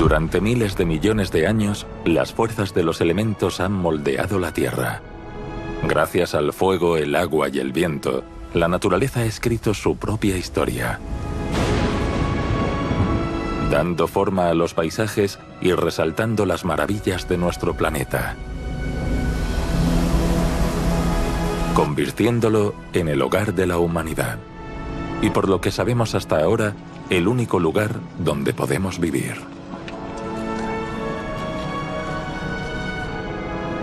Durante miles de millones de años, las fuerzas de los elementos han moldeado la Tierra. Gracias al fuego, el agua y el viento, la naturaleza ha escrito su propia historia, dando forma a los paisajes y resaltando las maravillas de nuestro planeta, convirtiéndolo en el hogar de la humanidad. Y por lo que sabemos hasta ahora, el único lugar donde podemos vivir.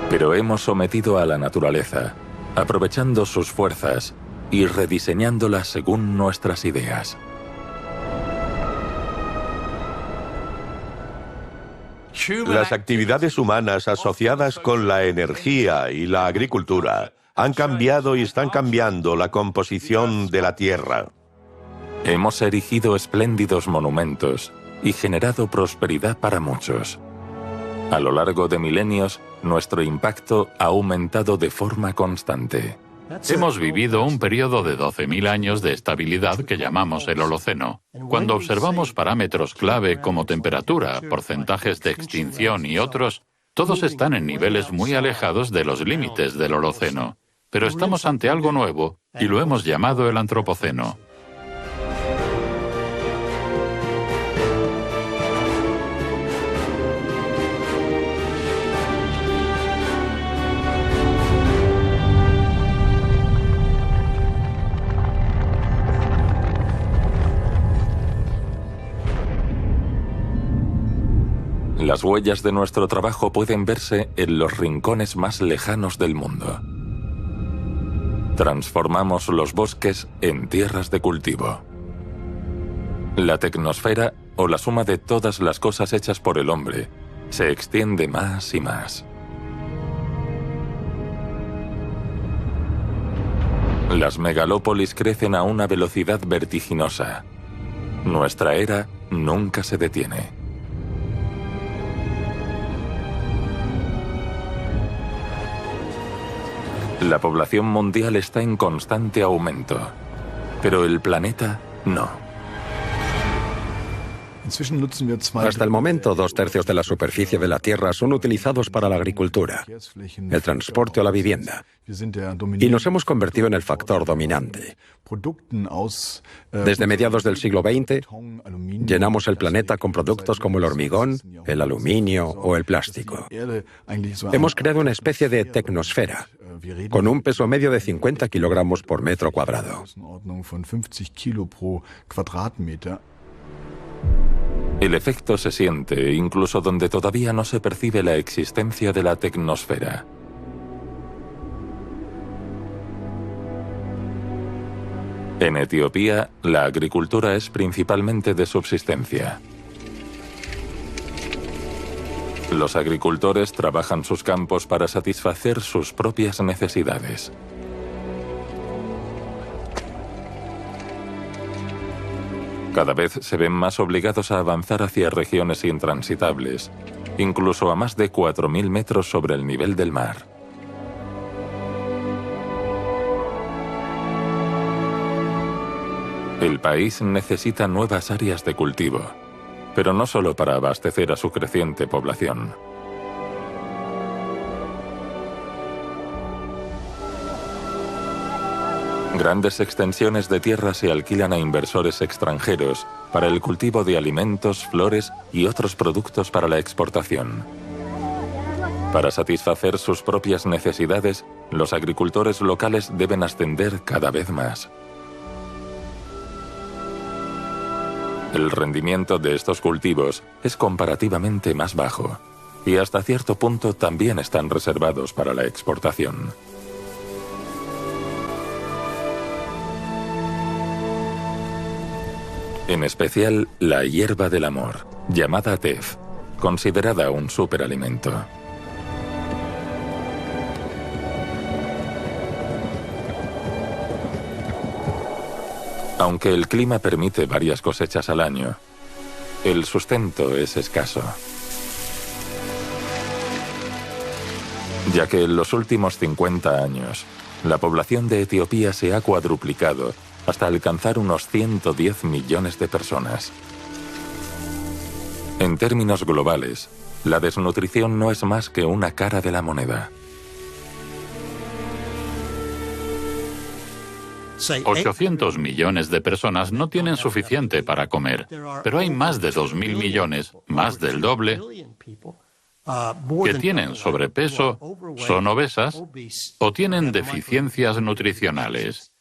Pero hemos sometido a la naturaleza, aprovechando sus fuerzas y rediseñándola según nuestras ideas. Las actividades humanas asociadas con la energía y la agricultura han cambiado y están cambiando la composición de la Tierra. Hemos erigido espléndidos monumentos y generado prosperidad para muchos. A lo largo de milenios, nuestro impacto ha aumentado de forma constante. Hemos vivido un periodo de 12.000 años de estabilidad que llamamos el Holoceno. Cuando observamos parámetros clave como temperatura, porcentajes de extinción y otros, todos están en niveles muy alejados de los límites del Holoceno. Pero estamos ante algo nuevo y lo hemos llamado el Antropoceno. Las huellas de nuestro trabajo pueden verse en los rincones más lejanos del mundo. Transformamos los bosques en tierras de cultivo. La tecnosfera, o la suma de todas las cosas hechas por el hombre, se extiende más y más. Las megalópolis crecen a una velocidad vertiginosa. Nuestra era nunca se detiene. La población mundial está en constante aumento, pero el planeta no. Hasta el momento, 2/3 de la superficie de la Tierra son utilizados para la agricultura, el transporte o la vivienda, y nos hemos convertido en el factor dominante. Desde mediados del siglo XX, llenamos el planeta con productos como el hormigón, el aluminio o el plástico. Hemos creado una especie de tecnosfera, con un peso medio de 50 kilogramos por metro cuadrado. El efecto se siente incluso donde todavía no se percibe la existencia de la tecnosfera. En Etiopía, la agricultura es principalmente de subsistencia. Los agricultores trabajan sus campos para satisfacer sus propias necesidades. Cada vez se ven más obligados a avanzar hacia regiones intransitables, incluso a más de 4.000 metros sobre el nivel del mar. El país necesita nuevas áreas de cultivo, pero no solo para abastecer a su creciente población. Grandes extensiones de tierra se alquilan a inversores extranjeros para el cultivo de alimentos, flores y otros productos para la exportación. Para satisfacer sus propias necesidades, los agricultores locales deben ascender cada vez más. El rendimiento de estos cultivos es comparativamente más bajo, y hasta cierto punto también están reservados para la exportación. En especial la hierba del amor, llamada tef, considerada un superalimento. Aunque el clima permite varias cosechas al año, el sustento es escaso, ya que en los últimos 50 años, la población de Etiopía se ha cuadruplicado hasta alcanzar unos 110 millones de personas. En términos globales, la desnutrición no es más que una cara de la moneda. 800 millones de personas no tienen suficiente para comer, pero hay más de 2.000 millones, más del doble, que tienen sobrepeso, son obesas o tienen deficiencias nutricionales,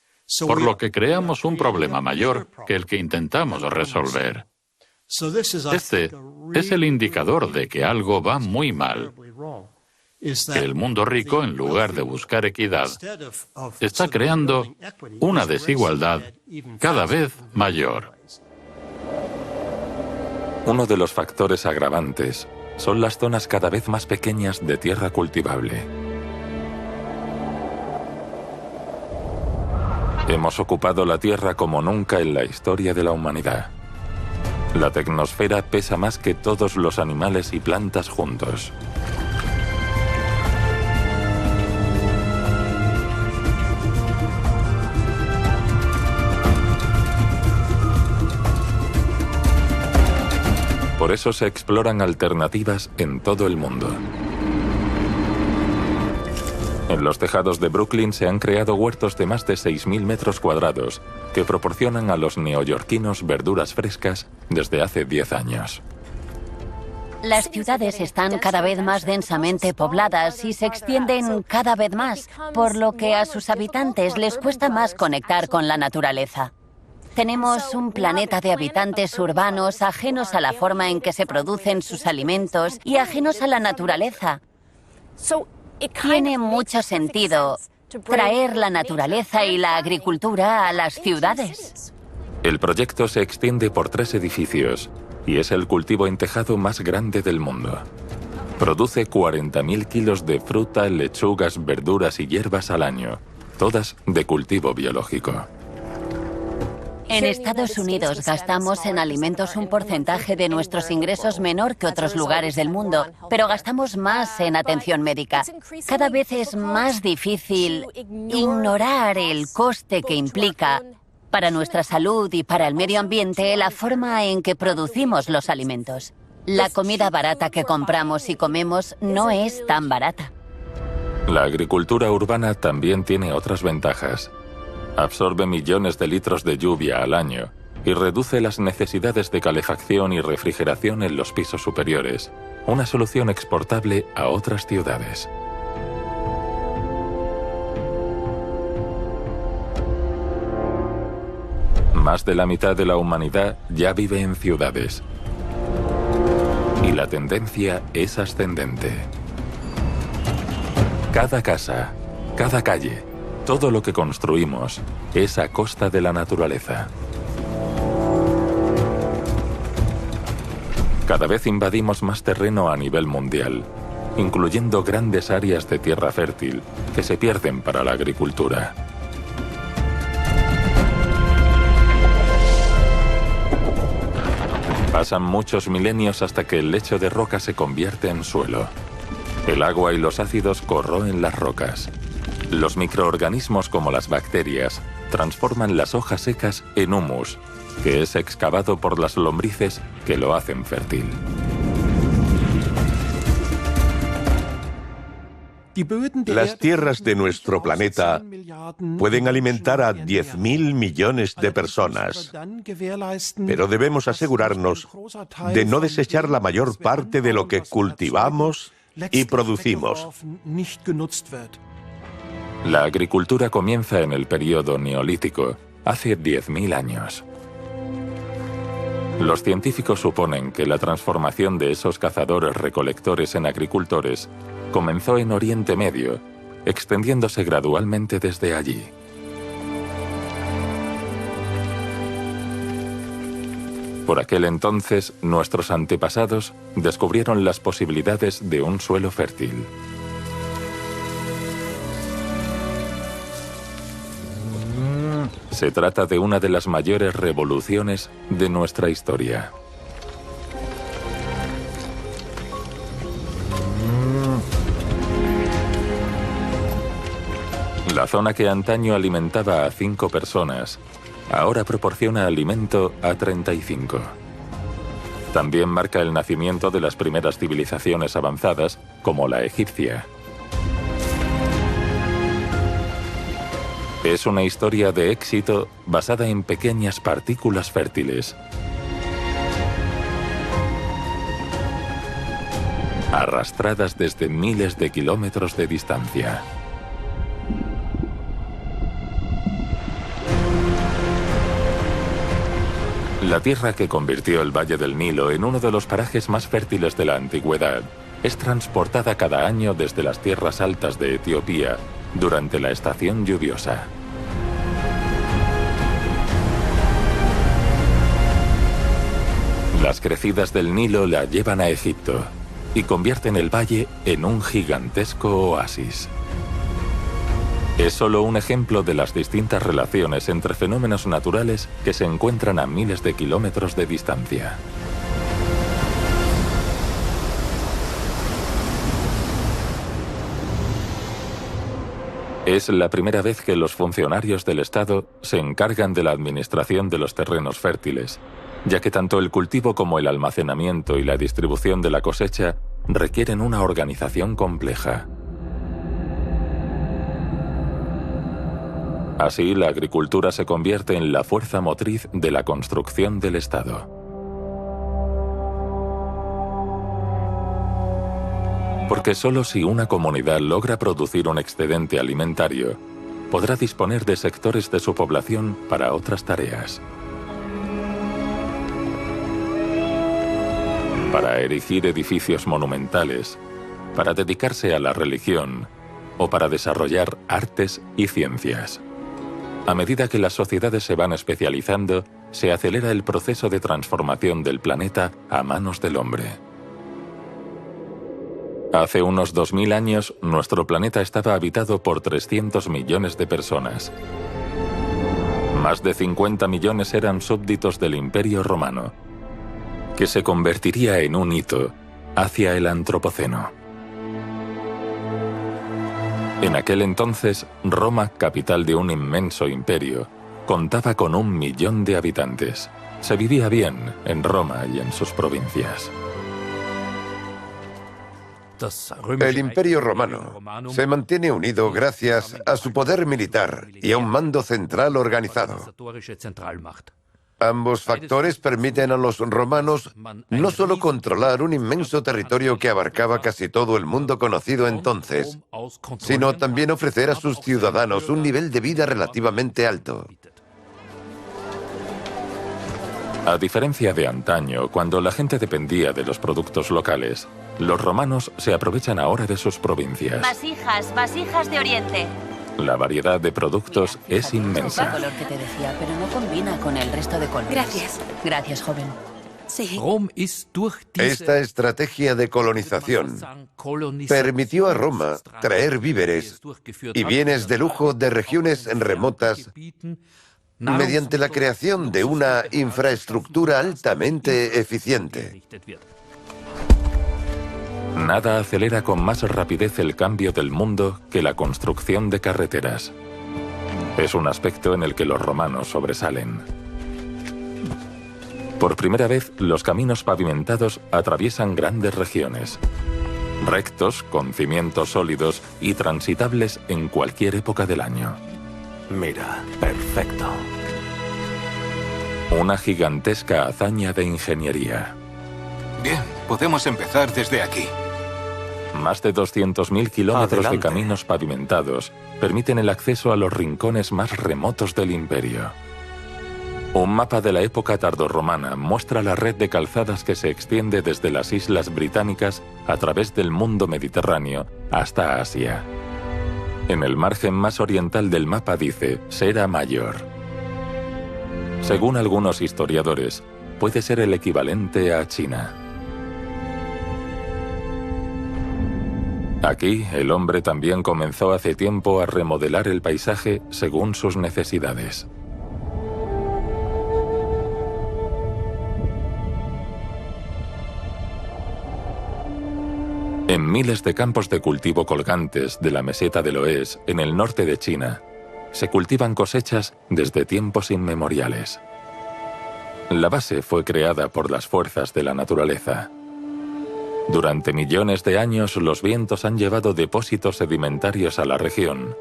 por lo que creamos un problema mayor que el que intentamos resolver. Este es el indicador de que algo va muy mal. Que el mundo rico, en lugar de buscar equidad, está creando una desigualdad cada vez mayor. Uno de los factores agravantes son las zonas cada vez más pequeñas de tierra cultivable. Hemos ocupado la Tierra como nunca en la historia de la humanidad. La tecnosfera pesa más que todos los animales y plantas juntos. Por eso se exploran alternativas en todo el mundo. En los tejados de Brooklyn se han creado huertos de más de 6.000 metros cuadrados que proporcionan a los neoyorquinos verduras frescas desde hace 10 años. Las ciudades están cada vez más densamente pobladas y se extienden cada vez más, por lo que a sus habitantes les cuesta más conectar con la naturaleza. Tenemos un planeta de habitantes urbanos ajenos a la forma en que se producen sus alimentos y ajenos a la naturaleza. Tiene mucho sentido traer la naturaleza y la agricultura a las ciudades. El proyecto se extiende por 3 edificios y es el cultivo en tejado más grande del mundo. Produce 40.000 kilos de fruta, lechugas, verduras y hierbas al año, todas de cultivo biológico. En Estados Unidos gastamos en alimentos un porcentaje de nuestros ingresos menor que otros lugares del mundo, pero gastamos más en atención médica. Cada vez es más difícil ignorar el coste que implica para nuestra salud y para el medio ambiente la forma en que producimos los alimentos. La comida barata que compramos y comemos no es tan barata. La agricultura urbana también tiene otras ventajas. Absorbe millones de litros de lluvia al año y reduce las necesidades de calefacción y refrigeración en los pisos superiores, una solución exportable a otras ciudades. Más de la mitad de la humanidad ya vive en ciudades. Y la tendencia es ascendente. Cada casa, cada calle, todo lo que construimos es a costa de la naturaleza. Cada vez invadimos más terreno a nivel mundial, incluyendo grandes áreas de tierra fértil que se pierden para la agricultura. Pasan muchos milenios hasta que el lecho de roca se convierte en suelo. El agua y los ácidos corroen las rocas. Los microorganismos como las bacterias transforman las hojas secas en humus, que es excavado por las lombrices que lo hacen fértil. Las tierras de nuestro planeta pueden alimentar a 10.000 millones de personas, pero debemos asegurarnos de no desechar la mayor parte de lo que cultivamos y producimos. La agricultura comienza en el período neolítico, hace 10.000 años. Los científicos suponen que la transformación de esos cazadores-recolectores en agricultores comenzó en Oriente Medio, extendiéndose gradualmente desde allí. Por aquel entonces, nuestros antepasados descubrieron las posibilidades de un suelo fértil. Se trata de una de las mayores revoluciones de nuestra historia. La zona que antaño alimentaba a 5 personas, ahora proporciona alimento a 35. También marca el nacimiento de las primeras civilizaciones avanzadas, como la egipcia. Es una historia de éxito basada en pequeñas partículas fértiles, arrastradas desde miles de kilómetros de distancia. La tierra que convirtió el Valle del Nilo en uno de los parajes más fértiles de la antigüedad es transportada cada año desde las tierras altas de Etiopía durante la estación lluviosa. Las crecidas del Nilo la llevan a Egipto y convierten el valle en un gigantesco oasis. Es solo un ejemplo de las distintas relaciones entre fenómenos naturales que se encuentran a miles de kilómetros de distancia. Es la primera vez que los funcionarios del Estado se encargan de la administración de los terrenos fértiles, ya que tanto el cultivo como el almacenamiento y la distribución de la cosecha requieren una organización compleja. Así, la agricultura se convierte en la fuerza motriz de la construcción del Estado. Porque solo si una comunidad logra producir un excedente alimentario, podrá disponer de sectores de su población para otras tareas. Para erigir edificios monumentales, para dedicarse a la religión o para desarrollar artes y ciencias. A medida que las sociedades se van especializando, se acelera el proceso de transformación del planeta a manos del hombre. Hace unos 2000 años, nuestro planeta estaba habitado por 300 millones de personas. Más de 50 millones eran súbditos del Imperio Romano, que se convertiría en un hito hacia el Antropoceno. En aquel entonces, Roma, capital de un inmenso imperio, contaba con 1 millón de habitantes. Se vivía bien en Roma y en sus provincias. El Imperio Romano se mantiene unido gracias a su poder militar y a un mando central organizado. Ambos factores permiten a los romanos no solo controlar un inmenso territorio que abarcaba casi todo el mundo conocido entonces, sino también ofrecer a sus ciudadanos un nivel de vida relativamente alto. A diferencia de antaño, cuando la gente dependía de los productos locales, los romanos se aprovechan ahora de sus provincias. Vasijas de Oriente. La variedad de productos es El inmensa. color que te decía, pero no combina con el resto de colores. Gracias. Gracias, joven. Sí. Esta estrategia de colonización permitió a Roma traer víveres y bienes de lujo de regiones remotas mediante la creación de una infraestructura altamente eficiente. Nada acelera con más rapidez el cambio del mundo que la construcción de carreteras. Es un aspecto en el que los romanos sobresalen. Por primera vez, los caminos pavimentados atraviesan grandes regiones, rectos, con cimientos sólidos y transitables en cualquier época del año. Mira, perfecto. Una gigantesca hazaña de ingeniería. Bien, podemos empezar desde aquí. Más de 200.000 kilómetros de Adelante. caminos pavimentados permiten el acceso a los rincones más remotos del imperio. Un mapa de la época tardorromana muestra la red de calzadas que se extiende desde las islas británicas a través del mundo mediterráneo hasta Asia. En el margen más oriental del mapa dice Sera Mayor. Según algunos historiadores, puede ser el equivalente a China. Aquí, el hombre también comenzó hace tiempo a remodelar el paisaje según sus necesidades. En miles de campos de cultivo colgantes de la meseta del Oeste, en el norte de China, se cultivan cosechas desde tiempos inmemoriales. La base fue creada por las fuerzas de la naturaleza. Durante millones de años, los vientos han llevado depósitos sedimentarios a la región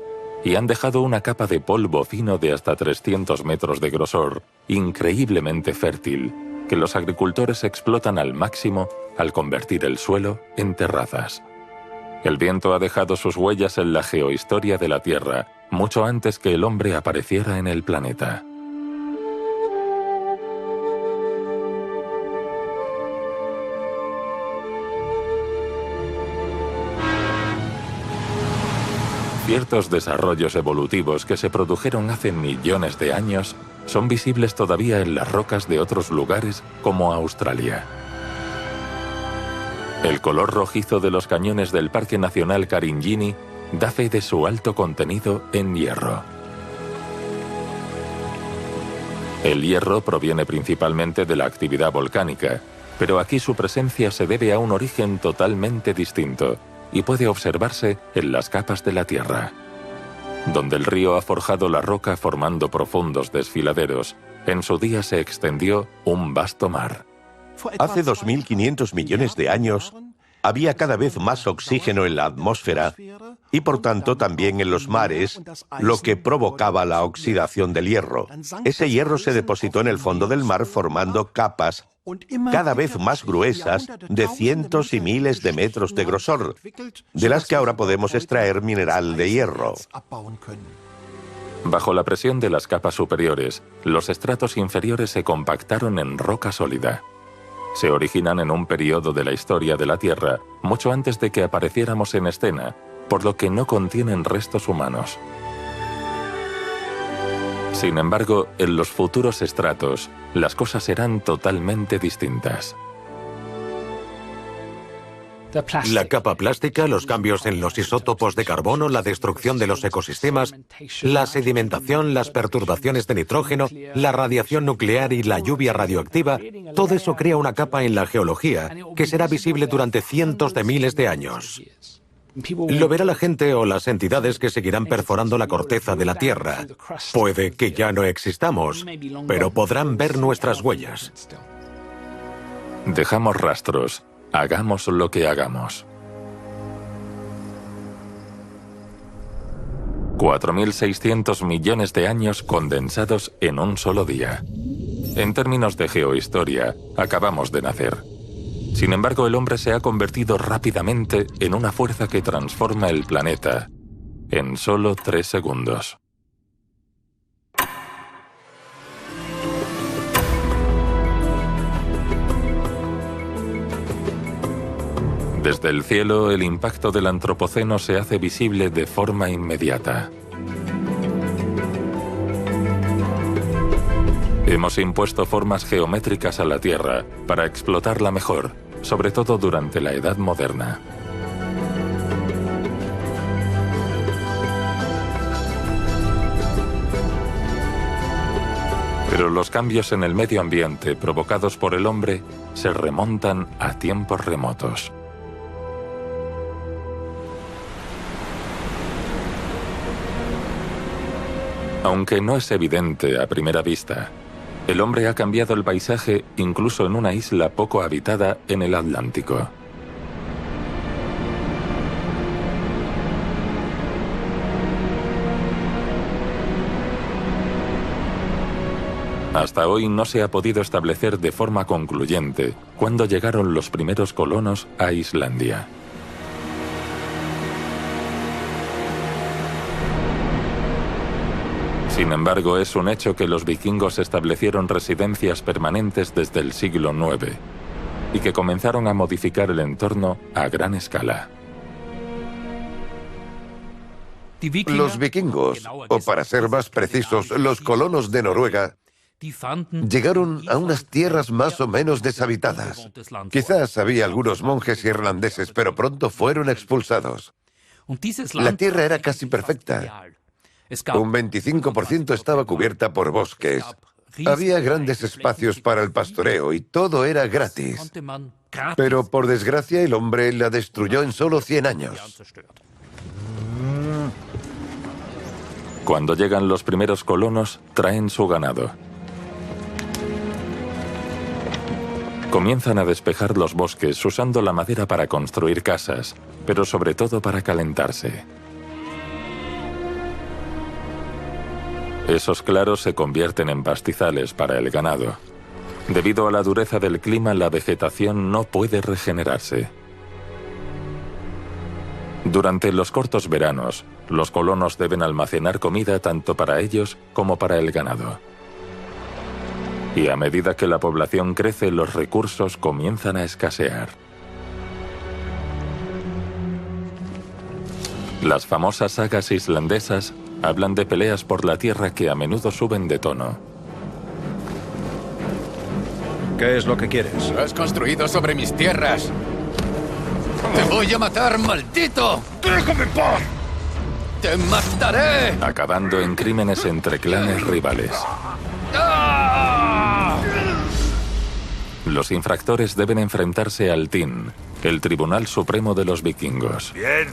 y han dejado una capa de polvo fino de hasta 300 metros de grosor, increíblemente fértil, que los agricultores explotan al máximo al convertir el suelo en terrazas. El viento ha dejado sus huellas en la geohistoria de la Tierra, mucho antes que el hombre apareciera en el planeta. Ciertos desarrollos evolutivos que se produjeron hace millones de años son visibles todavía en las rocas de otros lugares como Australia. El color rojizo de los cañones del Parque Nacional Karinjini da fe de su alto contenido en hierro. El hierro proviene principalmente de la actividad volcánica, pero aquí su presencia se debe a un origen totalmente distinto y puede observarse en las capas de la Tierra. Donde el río ha forjado la roca formando profundos desfiladeros, en su día se extendió un vasto mar. Hace 2.500 millones de años, había cada vez más oxígeno en la atmósfera y por tanto también en los mares, lo que provocaba la oxidación del hierro. Ese hierro se depositó en el fondo del mar formando capas cada vez más gruesas de cientos y miles de metros de grosor, de las que ahora podemos extraer mineral de hierro. Bajo la presión de las capas superiores, los estratos inferiores se compactaron en roca sólida. Se originan en un periodo de la historia de la Tierra, mucho antes de que apareciéramos en escena, por lo que no contienen restos humanos. Sin embargo, en los futuros estratos, las cosas serán totalmente distintas. La capa plástica, los cambios en los isótopos de carbono, la destrucción de los ecosistemas, la sedimentación, las perturbaciones de nitrógeno, la radiación nuclear y la lluvia radioactiva, todo eso crea una capa en la geología que será visible durante cientos de miles de años. Lo verá la gente o las entidades que seguirán perforando la corteza de la Tierra. Puede que ya no existamos, pero podrán ver nuestras huellas. Dejamos rastros. Hagamos lo que hagamos. 4.600 millones de años condensados en un solo día. En términos de geohistoria, acabamos de nacer. Sin embargo, el hombre se ha convertido rápidamente en una fuerza que transforma el planeta en solo 3 segundos. Desde el cielo, el impacto del antropoceno se hace visible de forma inmediata. Hemos impuesto formas geométricas a la Tierra para explotarla mejor, sobre todo durante la Edad Moderna. Pero los cambios en el medio ambiente provocados por el hombre se remontan a tiempos remotos. Aunque no es evidente a primera vista, el hombre ha cambiado el paisaje incluso en una isla poco habitada en el Atlántico. Hasta hoy no se ha podido establecer de forma concluyente cuándo llegaron los primeros colonos a Islandia. Sin embargo, es un hecho que los vikingos establecieron residencias permanentes desde el siglo IX y que comenzaron a modificar el entorno a gran escala. Los vikingos, o para ser más precisos, los colonos de Noruega, llegaron a unas tierras más o menos deshabitadas. Quizás había algunos monjes irlandeses, pero pronto fueron expulsados. La tierra era casi perfecta. Un 25% estaba cubierta por bosques. Había grandes espacios para el pastoreo y todo era gratis. Pero por desgracia el hombre la destruyó en solo 100 años. Cuando llegan los primeros colonos, traen su ganado. Comienzan a despejar los bosques usando la madera para construir casas, pero sobre todo para calentarse. Esos claros se convierten en pastizales para el ganado. Debido a la dureza del clima, la vegetación no puede regenerarse. Durante los cortos veranos, los colonos deben almacenar comida tanto para ellos como para el ganado. Y a medida que la población crece, los recursos comienzan a escasear. Las famosas sagas islandesas hablan de peleas por la tierra que a menudo suben de tono. ¿Qué es lo que quieres? Has construido sobre mis tierras. ¡Te voy a matar, maldito! ¡Déjame en paz! ¡Te mataré! Acabando en crímenes entre clanes rivales. Los infractores deben enfrentarse al Tin, el Tribunal Supremo de los Vikingos. Bien.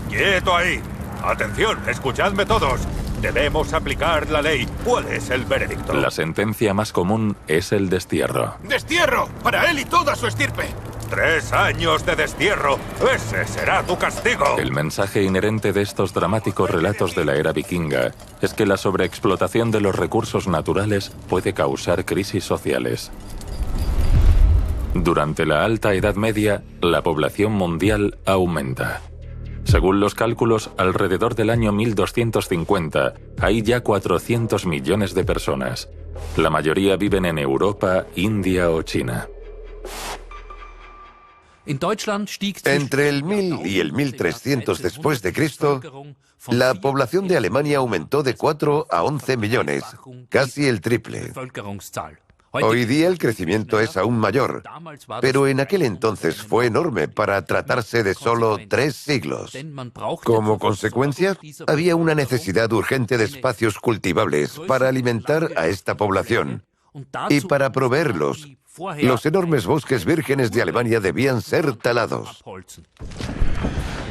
¡Quieto ahí! ¡Atención! ¡Escuchadme todos! Debemos aplicar la ley. ¿Cuál es el veredicto? La sentencia más común es el destierro. ¡Destierro! ¡Para él y toda su estirpe! 3 años de destierro. Ese será tu castigo. El mensaje inherente de estos dramáticos relatos de la era vikinga es que la sobreexplotación de los recursos naturales puede causar crisis sociales. Durante la Alta Edad Media, la población mundial aumenta. Según los cálculos, alrededor del año 1250 hay ya 400 millones de personas. La mayoría viven en Europa, India o China. Entre el 1000 y el 1300 después de Cristo, la población de Alemania aumentó de 4 a 11 millones, casi el triple. Hoy día el crecimiento es aún mayor, pero en aquel entonces fue enorme para tratarse de solo 3 siglos. Como consecuencia, había una necesidad urgente de espacios cultivables para alimentar a esta población y para proveerlos. Los enormes bosques vírgenes de Alemania debían ser talados.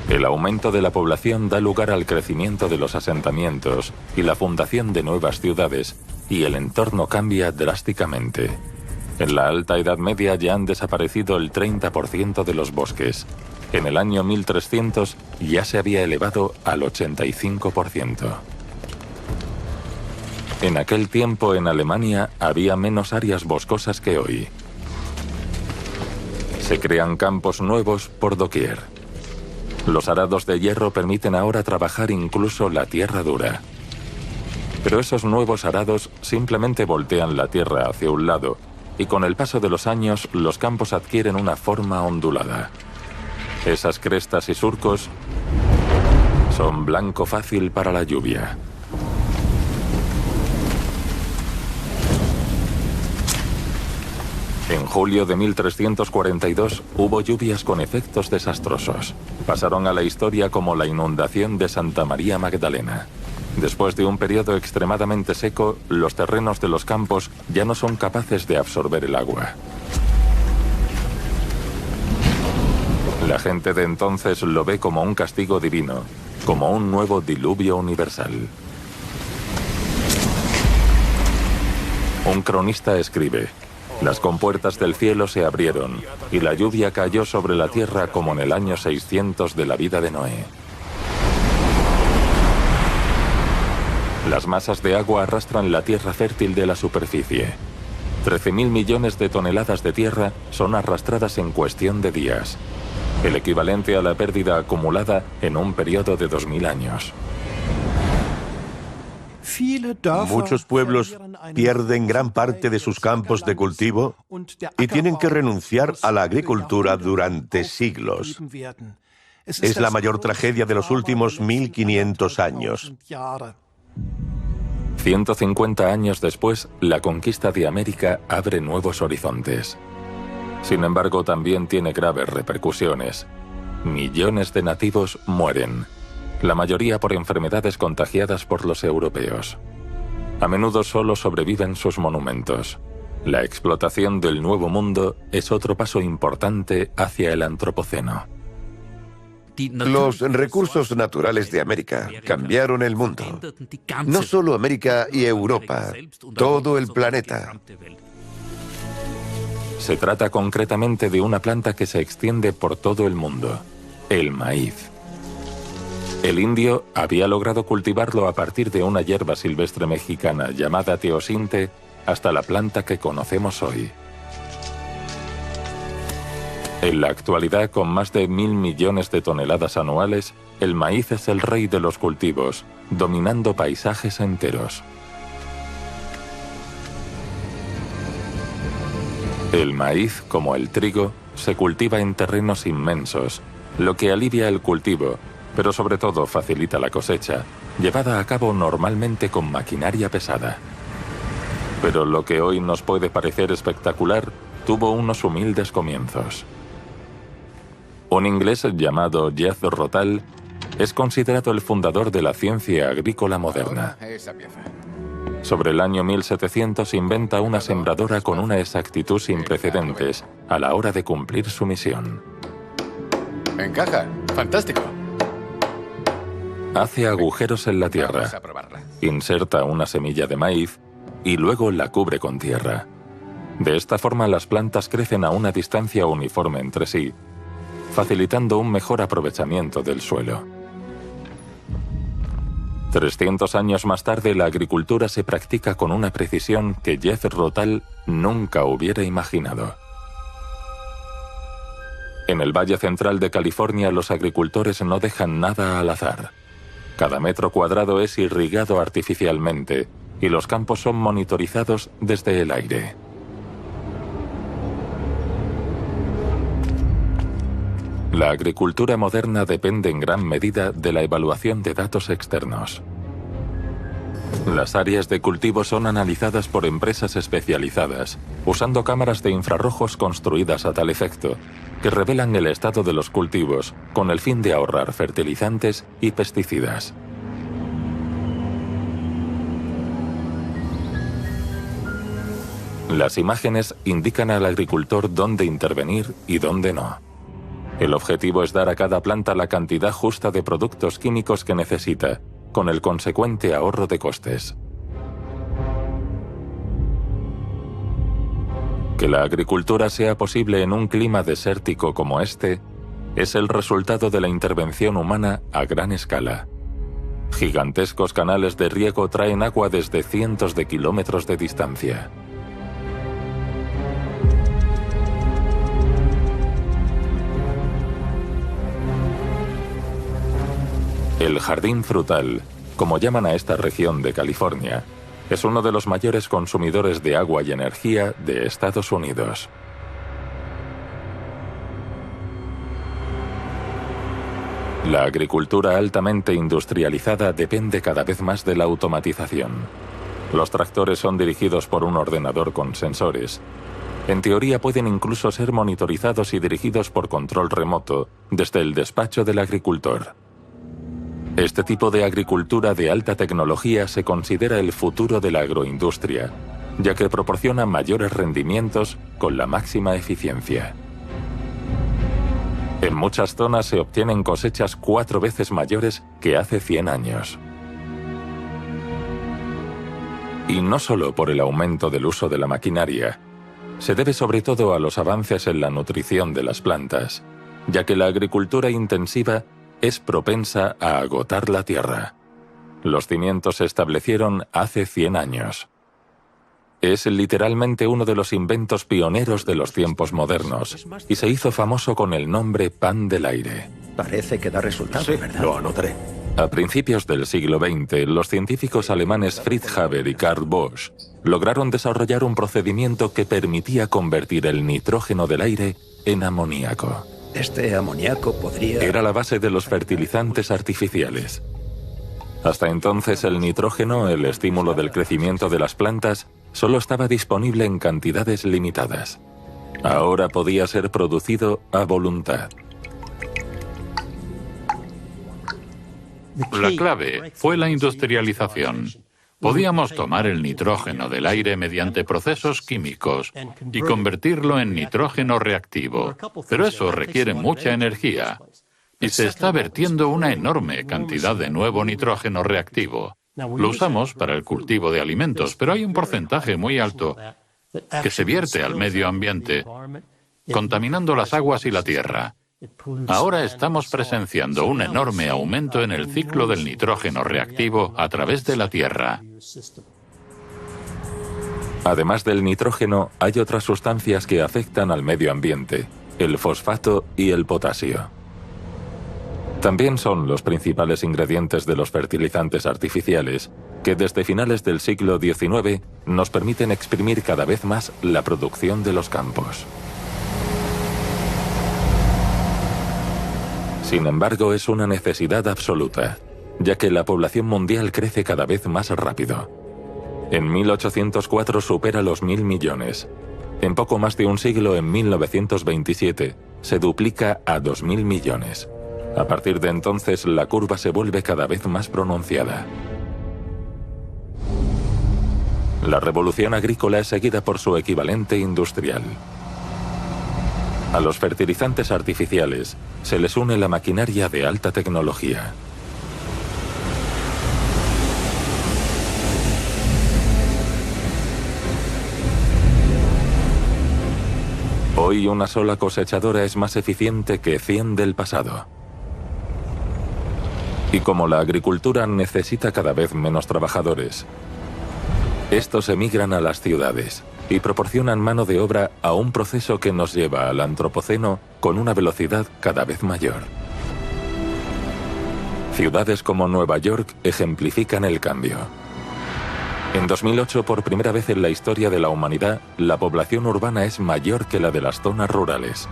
El aumento de la población da lugar al crecimiento de los asentamientos y la fundación de nuevas ciudades, y el entorno cambia drásticamente. En la Alta Edad Media ya han desaparecido el 30% de los bosques. En el año 1300 ya se había elevado al 85%. En aquel tiempo en Alemania había menos áreas boscosas que hoy. Se crean campos nuevos por doquier. Los arados de hierro permiten ahora trabajar incluso la tierra dura. Pero esos nuevos arados simplemente voltean la tierra hacia un lado, y con el paso de los años los campos adquieren una forma ondulada. Esas crestas y surcos son blanco fácil para la lluvia. En julio de 1342 hubo lluvias con efectos desastrosos. Pasaron a la historia como la inundación de Santa María Magdalena. Después de un periodo extremadamente seco, los terrenos de los campos ya no son capaces de absorber el agua. La gente de entonces lo ve como un castigo divino, como un nuevo diluvio universal. Un cronista escribe: las compuertas del cielo se abrieron, y la lluvia cayó sobre la tierra como en el año 600 de la vida de Noé. Las masas de agua arrastran la tierra fértil de la superficie. 13.000 millones de toneladas de tierra son arrastradas en cuestión de días, el equivalente a la pérdida acumulada en un periodo de 2000 años. Muchos pueblos pierden gran parte de sus campos de cultivo y tienen que renunciar a la agricultura durante siglos. Es la mayor tragedia de los últimos 1500 años. 150 años después, la conquista de América abre nuevos horizontes. Sin embargo, también tiene graves repercusiones. Millones de nativos mueren, la mayoría por enfermedades contagiadas por los europeos. A menudo solo sobreviven sus monumentos. La explotación del Nuevo Mundo es otro paso importante hacia el Antropoceno. Los recursos naturales de América cambiaron el mundo. No solo América y Europa, todo el planeta. Se trata concretamente de una planta que se extiende por todo el mundo, el maíz. El indio había logrado cultivarlo a partir de una hierba silvestre mexicana llamada teosinte hasta la planta que conocemos hoy. En la actualidad, con más de 1.000 millones de toneladas anuales, el maíz es el rey de los cultivos, dominando paisajes enteros. El maíz, como el trigo, se cultiva en terrenos inmensos, lo que alivia el cultivo, pero sobre todo facilita la cosecha, llevada a cabo normalmente con maquinaria pesada. Pero lo que hoy nos puede parecer espectacular tuvo unos humildes comienzos. Un inglés llamado Jethro Tull es considerado el fundador de la ciencia agrícola moderna. Sobre el año 1700 inventa una sembradora con una exactitud sin precedentes a la hora de cumplir su misión. Encaja. Fantástico. Hace agujeros en la tierra, inserta una semilla de maíz y luego la cubre con tierra. De esta forma las plantas crecen a una distancia uniforme entre sí, facilitando un mejor aprovechamiento del suelo. 300 años más tarde, la agricultura se practica con una precisión que Jethro Tull nunca hubiera imaginado. En el Valle Central de California, los agricultores no dejan nada al azar. Cada metro cuadrado es irrigado artificialmente y los campos son monitorizados desde el aire. La agricultura moderna depende en gran medida de la evaluación de datos externos. Las áreas de cultivo son analizadas por empresas especializadas, usando cámaras de infrarrojos construidas a tal efecto, que revelan el estado de los cultivos, con el fin de ahorrar fertilizantes y pesticidas. Las imágenes indican al agricultor dónde intervenir y dónde no. El objetivo es dar a cada planta la cantidad justa de productos químicos que necesita, con el consecuente ahorro de costes. Que la agricultura sea posible en un clima desértico como este es el resultado de la intervención humana a gran escala. Gigantescos canales de riego traen agua desde cientos de kilómetros de distancia. El jardín frutal, como llaman a esta región de California, es uno de los mayores consumidores de agua y energía de Estados Unidos. La agricultura altamente industrializada depende cada vez más de la automatización. Los tractores son dirigidos por un ordenador con sensores. En teoría pueden incluso ser monitorizados y dirigidos por control remoto desde el despacho del agricultor. Este tipo de agricultura de alta tecnología se considera el futuro de la agroindustria, ya que proporciona mayores rendimientos con la máxima eficiencia. En muchas zonas se obtienen cosechas 4 veces mayores que hace 100 años. Y no solo por el aumento del uso de la maquinaria, se debe sobre todo a los avances en la nutrición de las plantas, ya que la agricultura intensiva es propensa a agotar la tierra. Los cimientos se establecieron hace 100 años. Es literalmente uno de los inventos pioneros de los tiempos modernos y se hizo famoso con el nombre pan del aire. Parece que da resultado, sí, ¿verdad? Lo anotaré. A principios del siglo XX, los científicos alemanes Fritz Haber y Karl Bosch lograron desarrollar un procedimiento que permitía convertir el nitrógeno del aire en amoníaco. Este amoníaco podría... Era la base de los fertilizantes artificiales. Hasta entonces el nitrógeno, el estímulo del crecimiento de las plantas, solo estaba disponible en cantidades limitadas. Ahora podía ser producido a voluntad. La clave fue la industrialización. Podíamos tomar el nitrógeno del aire mediante procesos químicos y convertirlo en nitrógeno reactivo, pero eso requiere mucha energía. Y se está vertiendo una enorme cantidad de nuevo nitrógeno reactivo. Lo usamos para el cultivo de alimentos, pero hay un porcentaje muy alto que se vierte al medio ambiente, contaminando las aguas y la tierra. Ahora estamos presenciando un enorme aumento en el ciclo del nitrógeno reactivo a través de la tierra. Además del nitrógeno, hay otras sustancias que afectan al medio ambiente, el fosfato y el potasio. También son los principales ingredientes de los fertilizantes artificiales, que desde finales del siglo XIX nos permiten exprimir cada vez más la producción de los campos. Sin embargo, es una necesidad absoluta, ya que la población mundial crece cada vez más rápido. En 1804 supera los 1.000 millones. En poco más de un siglo, en 1927, se duplica a 2.000 millones. A partir de entonces, la curva se vuelve cada vez más pronunciada. La revolución agrícola es seguida por su equivalente industrial. A los fertilizantes artificiales se les une la maquinaria de alta tecnología. Hoy una sola cosechadora es más eficiente que 100 del pasado. Y como la agricultura necesita cada vez menos trabajadores, estos emigran a las ciudades y proporcionan mano de obra a un proceso que nos lleva al antropoceno con una velocidad cada vez mayor. Ciudades como Nueva York ejemplifican el cambio. En 2008, por primera vez en la historia de la humanidad, la población urbana es mayor que la de las zonas rurales.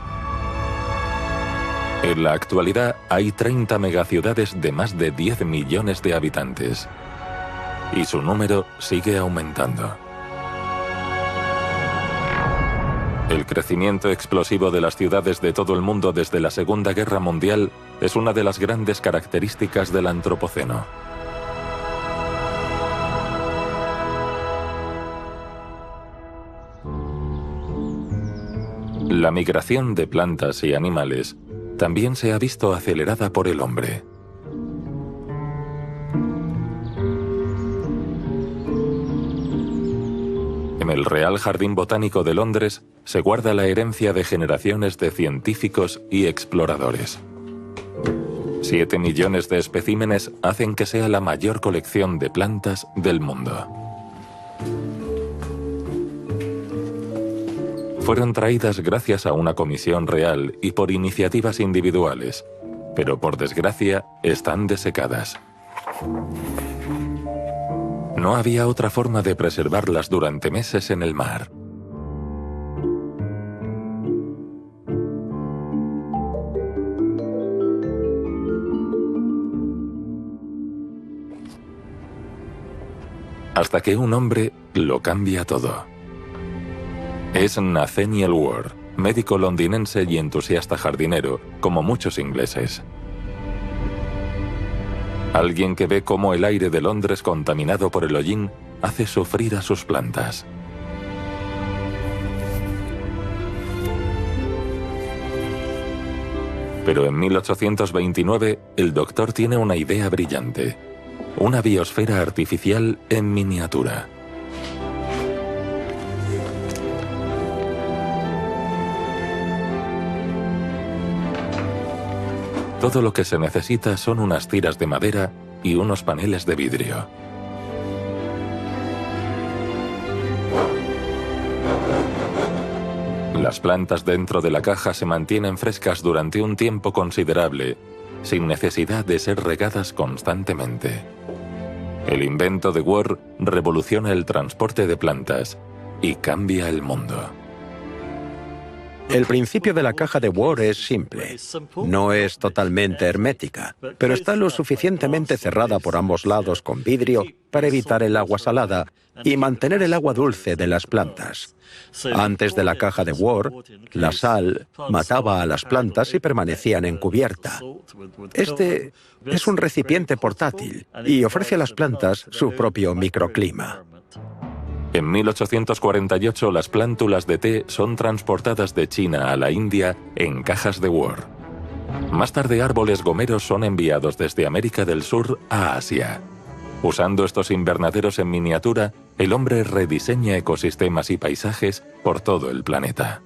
En la actualidad hay 30 megaciudades de más de 10 millones de habitantes. Y su número sigue aumentando. El crecimiento explosivo de las ciudades de todo el mundo desde la Segunda Guerra Mundial es una de las grandes características del antropoceno. La migración de plantas y animales también se ha visto acelerada por el hombre. En el Real Jardín Botánico de Londres se guarda la herencia de generaciones de científicos y exploradores. 7 millones de especímenes hacen que sea la mayor colección de plantas del mundo. Fueron traídas gracias a una comisión real y por iniciativas individuales, pero por desgracia están desecadas. No había otra forma de preservarlas durante meses en el mar. Hasta que un hombre lo cambia todo. Es Nathaniel Ward, médico londinense y entusiasta jardinero, como muchos ingleses. Alguien que ve cómo el aire de Londres contaminado por el hollín hace sufrir a sus plantas. Pero en 1829 el doctor tiene una idea brillante: una biosfera artificial en miniatura. Todo lo que se necesita son unas tiras de madera y unos paneles de vidrio. Las plantas dentro de la caja se mantienen frescas durante un tiempo considerable, sin necesidad de ser regadas constantemente. El invento de Ward revoluciona el transporte de plantas y cambia el mundo. El principio de la caja de Ward es simple. No es totalmente hermética, pero está lo suficientemente cerrada por ambos lados con vidrio para evitar el agua salada y mantener el agua dulce de las plantas. Antes de la caja de Ward, la sal mataba a las plantas y permanecían en cubierta. Este es un recipiente portátil y ofrece a las plantas su propio microclima. En 1848 las plántulas de té son transportadas de China a la India en cajas de Ward. Más tarde árboles gomeros son enviados desde América del Sur a Asia. Usando estos invernaderos en miniatura, el hombre rediseña ecosistemas y paisajes por todo el planeta.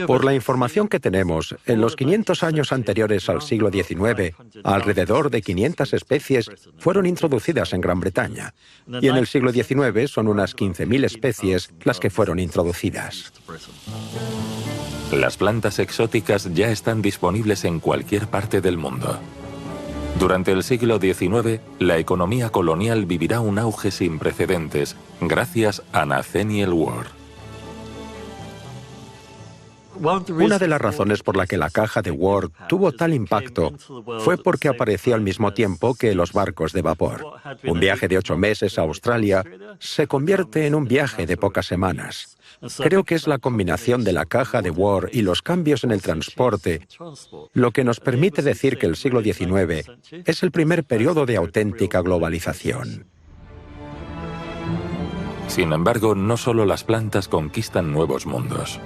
Por la información que tenemos, en los 500 años anteriores al siglo XIX, alrededor de 500 especies fueron introducidas en Gran Bretaña. Y en el siglo XIX son unas 15.000 especies las que fueron introducidas. Las plantas exóticas ya están disponibles en cualquier parte del mundo. Durante el siglo XIX, la economía colonial vivirá un auge sin precedentes gracias a Nathaniel Ward. Una de las razones por la que la caja de Ward tuvo tal impacto fue porque apareció al mismo tiempo que los barcos de vapor. Un viaje de 8 meses a Australia se convierte en un viaje de pocas semanas. Creo que es la combinación de la caja de Ward y los cambios en el transporte lo que nos permite decir que el siglo XIX es el primer periodo de auténtica globalización. Sin embargo, no solo las plantas conquistan nuevos mundos.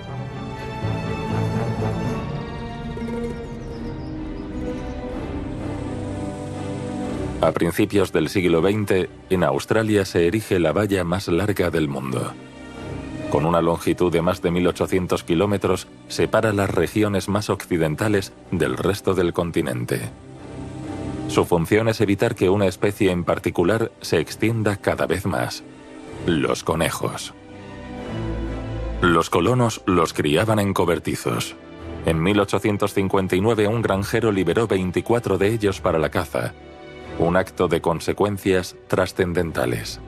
A principios del siglo XX, en Australia se erige la valla más larga del mundo. Con una longitud de más de 1.800 kilómetros, separa las regiones más occidentales del resto del continente. Su función es evitar que una especie en particular se extienda cada vez más: los conejos. Los colonos los criaban en cobertizos. En 1859 un granjero liberó 24 de ellos para la caza. Un acto de consecuencias trascendentales.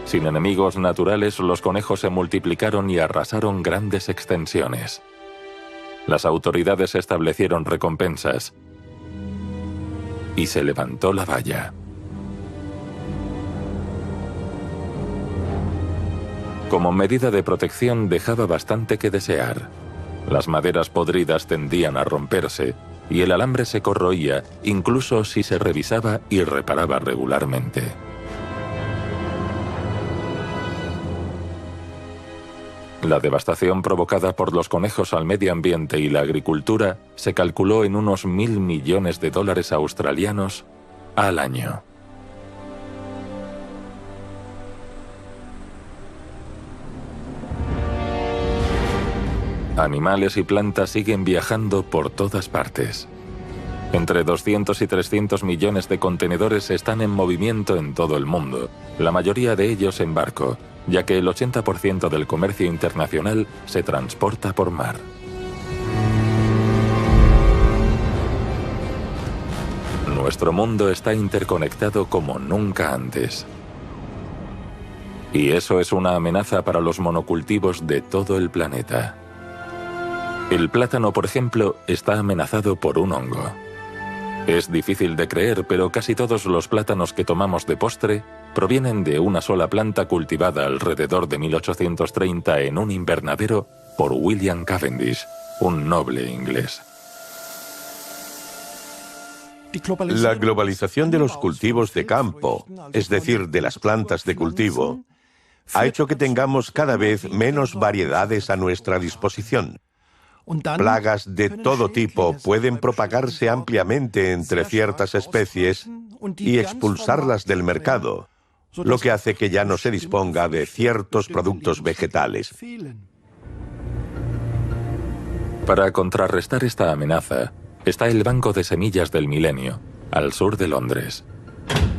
Sin enemigos naturales, los conejos se multiplicaron y arrasaron grandes extensiones. Las autoridades establecieron recompensas y se levantó la valla. Como medida de protección, dejaba bastante que desear. Las maderas podridas tendían a romperse y el alambre se corroía, incluso si se revisaba y reparaba regularmente. La devastación provocada por los conejos al medio ambiente y la agricultura se calculó en unos 1.000 millones de dólares australianos al año. Animales y plantas siguen viajando por todas partes. Entre 200 y 300 millones de contenedores están en movimiento en todo el mundo, la mayoría de ellos en barco, ya que el 80% del comercio internacional se transporta por mar. Nuestro mundo está interconectado como nunca antes. Y eso es una amenaza para los monocultivos de todo el planeta. El plátano, por ejemplo, está amenazado por un hongo. Es difícil de creer, pero casi todos los plátanos que tomamos de postre provienen de una sola planta cultivada alrededor de 1830 en un invernadero por William Cavendish, un noble inglés. La globalización de los cultivos de campo, es decir, de las plantas de cultivo, ha hecho que tengamos cada vez menos variedades a nuestra disposición. Plagas de todo tipo pueden propagarse ampliamente entre ciertas especies y expulsarlas del mercado, lo que hace que ya no se disponga de ciertos productos vegetales. Para contrarrestar esta amenaza, está el Banco de Semillas del Milenio, al sur de Londres.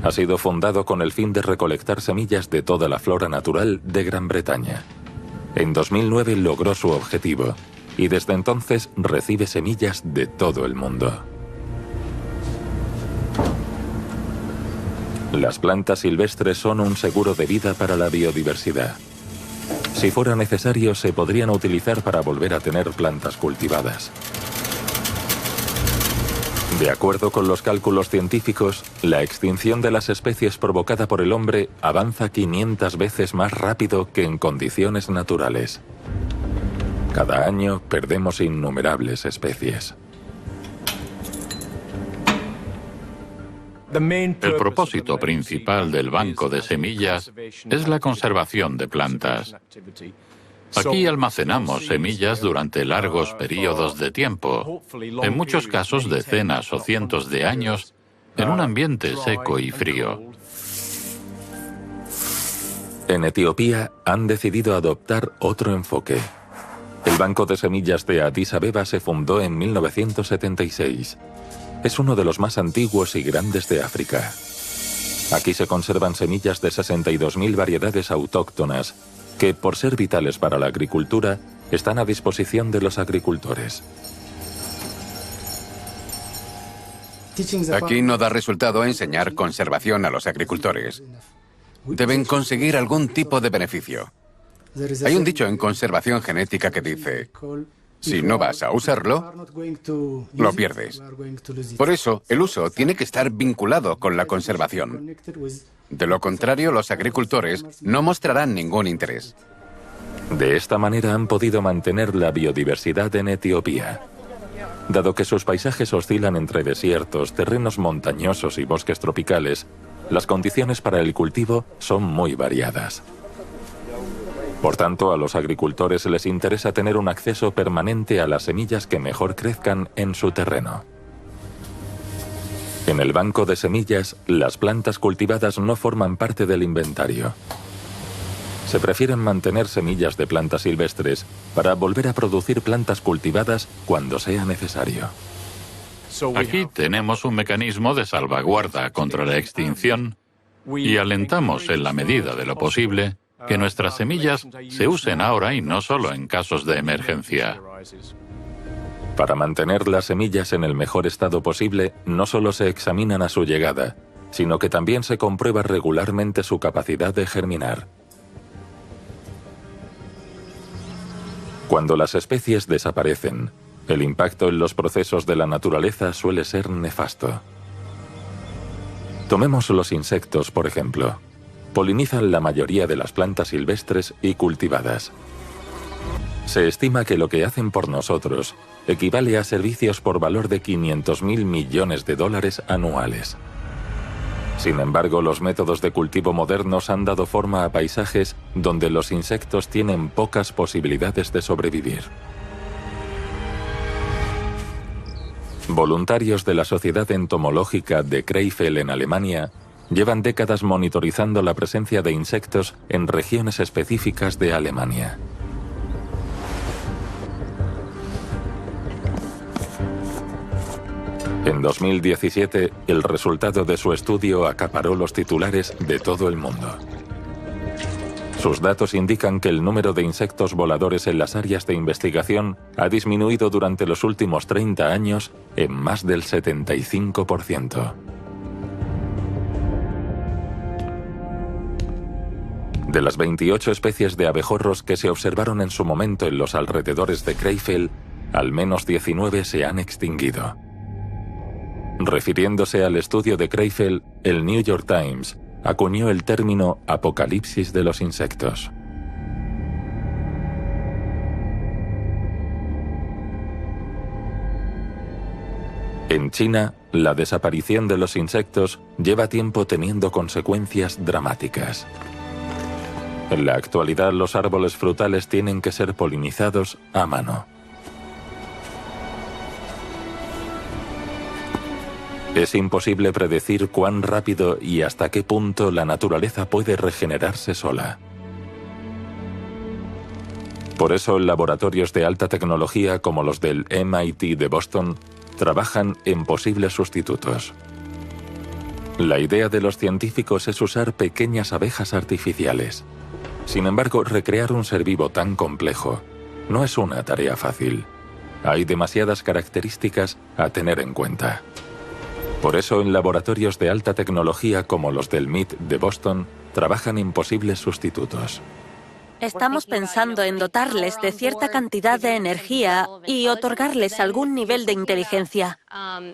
Ha sido fundado con el fin de recolectar semillas de toda la flora natural de Gran Bretaña. En 2009 logró su objetivo, y desde entonces recibe semillas de todo el mundo. Las plantas silvestres son un seguro de vida para la biodiversidad. Si fuera necesario, se podrían utilizar para volver a tener plantas cultivadas. De acuerdo con los cálculos científicos, la extinción de las especies provocada por el hombre avanza 500 veces más rápido que en condiciones naturales. Cada año perdemos innumerables especies. El propósito principal del banco de semillas es la conservación de plantas. Aquí almacenamos semillas durante largos periodos de tiempo, en muchos casos decenas o cientos de años, en un ambiente seco y frío. En Etiopía han decidido adoptar otro enfoque. El Banco de Semillas de Addis Abeba se fundó en 1976. Es uno de los más antiguos y grandes de África. Aquí se conservan semillas de 62.000 variedades autóctonas que, por ser vitales para la agricultura, están a disposición de los agricultores. Aquí no da resultado enseñar conservación a los agricultores. Deben conseguir algún tipo de beneficio. Hay un dicho en conservación genética que dice: si no vas a usarlo, lo pierdes. Por eso, el uso tiene que estar vinculado con la conservación. De lo contrario, los agricultores no mostrarán ningún interés. De esta manera han podido mantener la biodiversidad en Etiopía. Dado que sus paisajes oscilan entre desiertos, terrenos montañosos y bosques tropicales, las condiciones para el cultivo son muy variadas. Por tanto, a los agricultores les interesa tener un acceso permanente a las semillas que mejor crezcan en su terreno. En el banco de semillas, las plantas cultivadas no forman parte del inventario. Se prefieren mantener semillas de plantas silvestres para volver a producir plantas cultivadas cuando sea necesario. Aquí tenemos un mecanismo de salvaguarda contra la extinción y alentamos, en la medida de lo posible, que nuestras semillas se usen ahora y no solo en casos de emergencia. Para mantener las semillas en el mejor estado posible, no solo se examinan a su llegada, sino que también se comprueba regularmente su capacidad de germinar. Cuando las especies desaparecen, el impacto en los procesos de la naturaleza suele ser nefasto. Tomemos los insectos, por ejemplo. Polinizan la mayoría de las plantas silvestres y cultivadas. Se estima que lo que hacen por nosotros equivale a servicios por valor de 500.000 millones de dólares anuales. Sin embargo, los métodos de cultivo modernos han dado forma a paisajes donde los insectos tienen pocas posibilidades de sobrevivir. Voluntarios de la Sociedad Entomológica de Krefeld en Alemania llevan décadas monitorizando la presencia de insectos en regiones específicas de Alemania. En 2017, el resultado de su estudio acaparó los titulares de todo el mundo. Sus datos indican que el número de insectos voladores en las áreas de investigación ha disminuido durante los últimos 30 años en más del 75%. De las 28 especies de abejorros que se observaron en su momento en los alrededores de Krefeld, al menos 19 se han extinguido. Refiriéndose al estudio de Krefeld, el New York Times acuñó el término apocalipsis de los insectos. En China, la desaparición de los insectos lleva tiempo teniendo consecuencias dramáticas. En la actualidad, los árboles frutales tienen que ser polinizados a mano. Es imposible predecir cuán rápido y hasta qué punto la naturaleza puede regenerarse sola. Por eso, laboratorios de alta tecnología como los del MIT de Boston trabajan en posibles sustitutos. La idea de los científicos es usar pequeñas abejas artificiales. Sin embargo, recrear un ser vivo tan complejo no es una tarea fácil. Hay demasiadas características a tener en cuenta. Por eso, en laboratorios de alta tecnología como los del MIT de Boston, trabajan en posibles sustitutos. Estamos pensando en dotarles de cierta cantidad de energía y otorgarles algún nivel de inteligencia.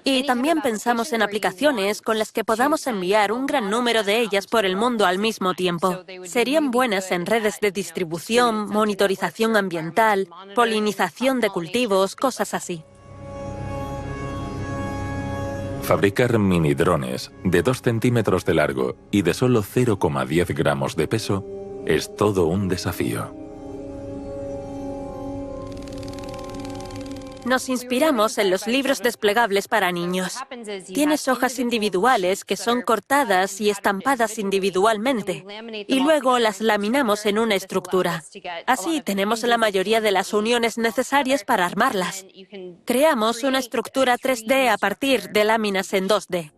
Y también pensamos en aplicaciones con las que podamos enviar un gran número de ellas por el mundo al mismo tiempo. Serían buenas en redes de distribución, monitorización ambiental, polinización de cultivos, cosas así. Fabricar mini drones de 2 centímetros de largo y de solo 0,10 gramos de peso es todo un desafío. Nos inspiramos en los libros desplegables para niños. Tienes hojas individuales que son cortadas y estampadas individualmente, y luego las laminamos en una estructura. Así tenemos la mayoría de las uniones necesarias para armarlas. Creamos una estructura 3D a partir de láminas en 2D.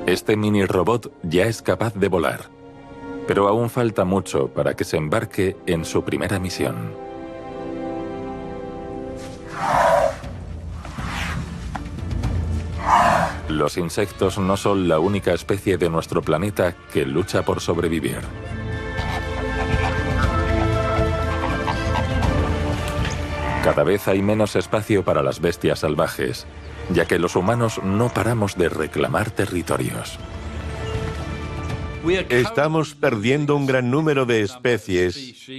Este mini robot ya es capaz de volar, pero aún falta mucho para que se embarque en su primera misión. Los insectos no son la única especie de nuestro planeta que lucha por sobrevivir. Cada vez hay menos espacio para las bestias salvajes, ya que los humanos no paramos de reclamar territorios. Estamos perdiendo un gran número de especies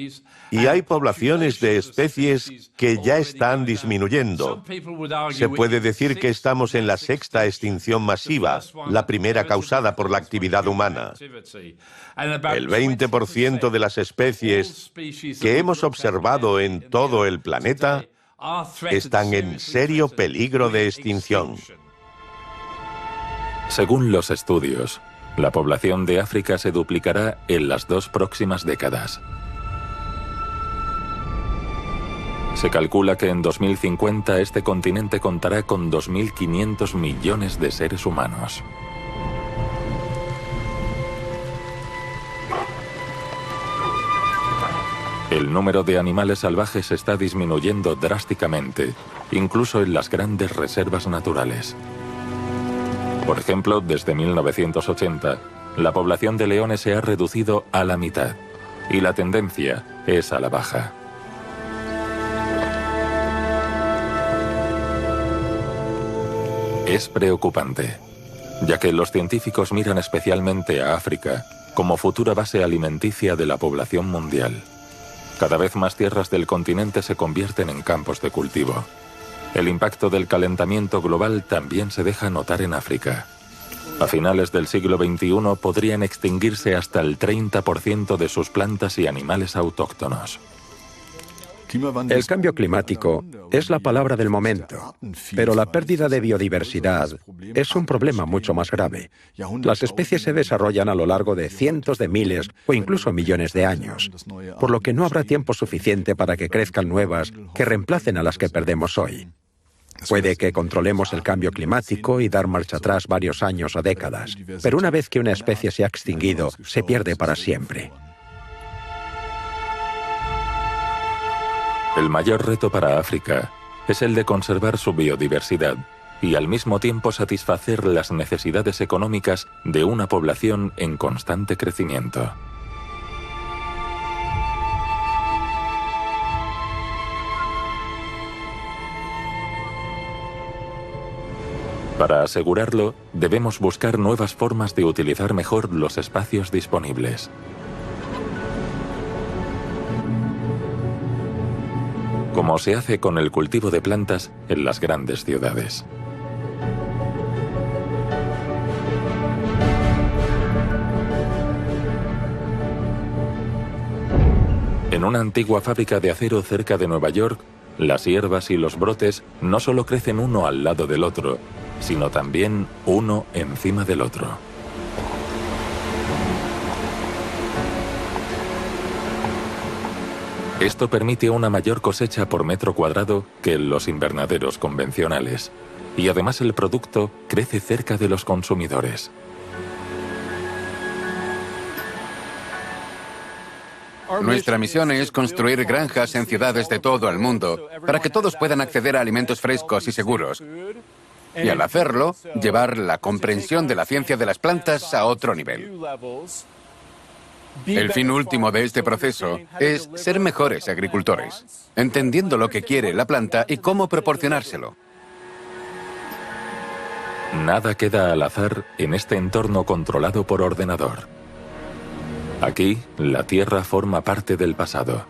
y hay poblaciones de especies que ya están disminuyendo. Se puede decir que estamos en la sexta extinción masiva, la primera causada por la actividad humana. El 20% de las especies que hemos observado en todo el planeta están en serio peligro de extinción. Según los estudios, la población de África se duplicará en las 2 próximas décadas. Se calcula que en 2050 este continente contará con 2.500 millones de seres humanos. El número de animales salvajes está disminuyendo drásticamente, incluso en las grandes reservas naturales. Por ejemplo, desde 1980, la población de leones se ha reducido a la mitad, y la tendencia es a la baja. Es preocupante, ya que los científicos miran especialmente a África como futura base alimenticia de la población mundial. Cada vez más tierras del continente se convierten en campos de cultivo. El impacto del calentamiento global también se deja notar en África. A finales del siglo XXI podrían extinguirse hasta el 30% de sus plantas y animales autóctonos. El cambio climático es la palabra del momento, pero la pérdida de biodiversidad es un problema mucho más grave. Las especies se desarrollan a lo largo de cientos de miles o incluso millones de años, por lo que no habrá tiempo suficiente para que crezcan nuevas que reemplacen a las que perdemos hoy. Puede que controlemos el cambio climático y dar marcha atrás varios años o décadas, pero una vez que una especie se ha extinguido, se pierde para siempre. El mayor reto para África es el de conservar su biodiversidad y al mismo tiempo satisfacer las necesidades económicas de una población en constante crecimiento. Para asegurarlo, debemos buscar nuevas formas de utilizar mejor los espacios disponibles. Como se hace con el cultivo de plantas en las grandes ciudades. En una antigua fábrica de acero cerca de Nueva York, las hierbas y los brotes no solo crecen uno al lado del otro, sino también uno encima del otro. Esto permite una mayor cosecha por metro cuadrado que en los invernaderos convencionales, y además el producto crece cerca de los consumidores. Nuestra misión es construir granjas en ciudades de todo el mundo para que todos puedan acceder a alimentos frescos y seguros. Y al hacerlo, llevar la comprensión de la ciencia de las plantas a otro nivel. El fin último de este proceso es ser mejores agricultores, entendiendo lo que quiere la planta y cómo proporcionárselo. Nada queda al azar en este entorno controlado por ordenador. Aquí, la tierra forma parte del pasado.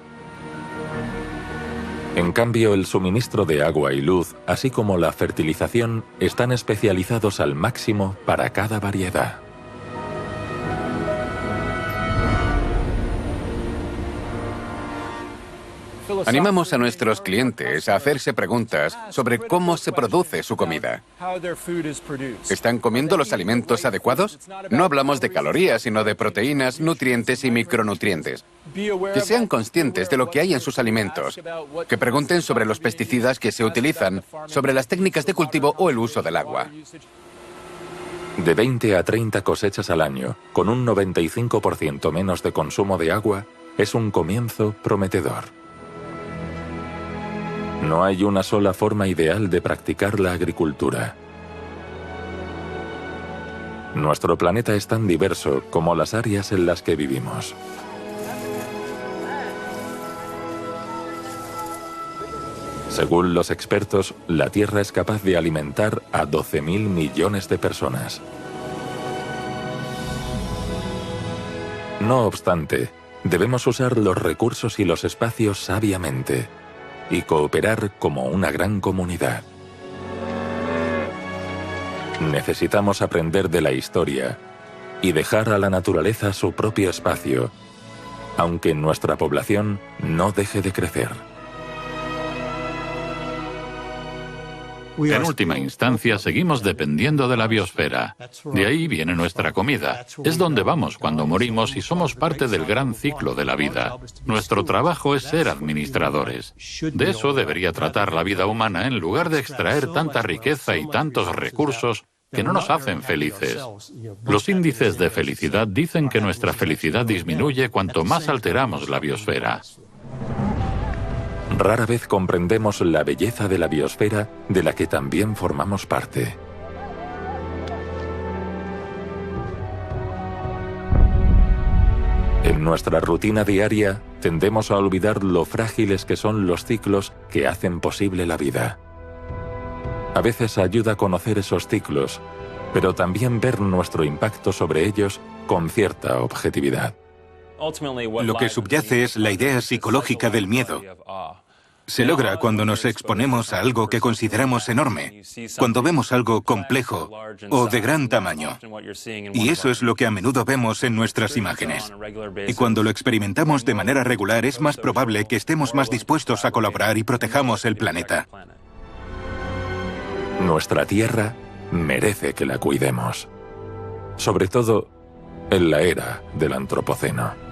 En cambio, el suministro de agua y luz, así como la fertilización, están especializados al máximo para cada variedad. Animamos a nuestros clientes a hacerse preguntas sobre cómo se produce su comida. ¿Están comiendo los alimentos adecuados? No hablamos de calorías, sino de proteínas, nutrientes y micronutrientes. Que sean conscientes de lo que hay en sus alimentos. Que pregunten sobre los pesticidas que se utilizan, sobre las técnicas de cultivo o el uso del agua. De 20 a 30 cosechas al año, con un 95% menos de consumo de agua, es un comienzo prometedor. No hay una sola forma ideal de practicar la agricultura. Nuestro planeta es tan diverso como las áreas en las que vivimos. Según los expertos, la Tierra es capaz de alimentar a 12.000 millones de personas. No obstante, debemos usar los recursos y los espacios sabiamente y cooperar como una gran comunidad. Necesitamos aprender de la historia y dejar a la naturaleza su propio espacio, aunque nuestra población no deje de crecer. En última instancia, seguimos dependiendo de la biosfera. De ahí viene nuestra comida. Es donde vamos cuando morimos y somos parte del gran ciclo de la vida. Nuestro trabajo es ser administradores. De eso debería tratar la vida humana en lugar de extraer tanta riqueza y tantos recursos que no nos hacen felices. Los índices de felicidad dicen que nuestra felicidad disminuye cuanto más alteramos la biosfera. Rara vez comprendemos la belleza de la biosfera de la que también formamos parte. En nuestra rutina diaria tendemos a olvidar lo frágiles que son los ciclos que hacen posible la vida. A veces ayuda a conocer esos ciclos, pero también ver nuestro impacto sobre ellos con cierta objetividad. Lo que subyace es la idea psicológica del miedo. Se logra cuando nos exponemos a algo que consideramos enorme, cuando vemos algo complejo o de gran tamaño. Y eso es lo que a menudo vemos en nuestras imágenes. Y cuando lo experimentamos de manera regular, es más probable que estemos más dispuestos a colaborar y protejamos el planeta. Nuestra Tierra merece que la cuidemos, sobre todo en la era del Antropoceno.